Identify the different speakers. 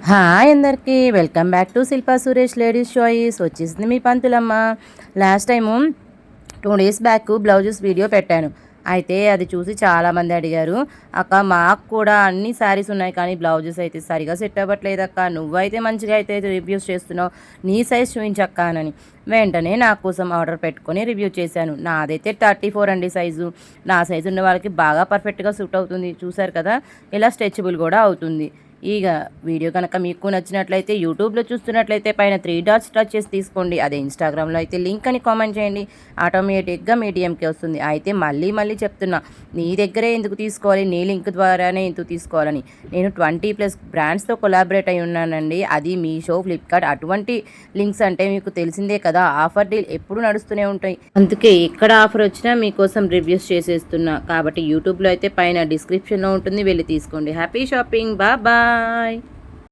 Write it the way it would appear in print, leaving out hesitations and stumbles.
Speaker 1: Hi అందరికీ welcome back to Shilpa Suresh ladies choice. వచ్చేసింది మీ పంతులమ్మ. Last time 2 days back blouses video పెట్టాను. అయితే అది చూసి చాలామంది అడిగారు, అక్క మాకు కూడా అన్ని శారీస్ ఉన్నాయి కానీ బ్లౌజెస్ అయితే సరిగా సెట్ అవ్వట్లేదు అక్క, నువ్వైతే మంచిగా అయితే రివ్యూస్ చేస్తున్నావు, నీ సైజ్ చూపించక్క అని. వెంటనే నా కోసం ఆర్డర్ పెట్టుకొని రివ్యూ చేశాను. నాదైతే 34 అండి సైజు. నా సైజు ఉన్న వాళ్ళకి బాగా పర్ఫెక్ట్గా సూట్ అవుతుంది. చూసారు కదా, ఇలా స్ట్రెచబుల్ కూడా అవుతుంది. ఇక వీడియో కనుక మీకు నచ్చినట్లయితే యూట్యూబ్లో చూస్తున్నట్లయితే పైన 3 డాట్స్ టచ్ చేసి తీసుకోండి. అదే ఇన్స్టాగ్రామ్లో అయితే లింక్ అని కామెంట్ చేయండి, ఆటోమేటిక్గా మీ డిఎంకి వస్తుంది. అయితే మళ్ళీ చెప్తున్నా, నీ దగ్గరే ఎందుకు తీసుకోవాలి, నీ లింక్ ద్వారానే ఎందుకు తీసుకోవాలని. నేను 20+ బ్రాండ్స్తో కొలాబరేట్ అయి ఉన్నానండి. అది మీషో, ఫ్లిప్కార్ట్, అటువంటి లింక్స్ అంటే మీకు తెలిసిందే కదా. ఆఫర్ డీల్ ఎప్పుడు నడుస్తూనే ఉంటాయి. అందుకే ఎక్కడ ఆఫర్ వచ్చినా మీకోసం రివ్యూస్ చేసేస్తున్నా. కాబట్టి యూట్యూబ్లో అయితే పైన డిస్క్రిప్షన్లో ఉంటుంది, వెళ్ళి తీసుకోండి. Happy shopping, bye.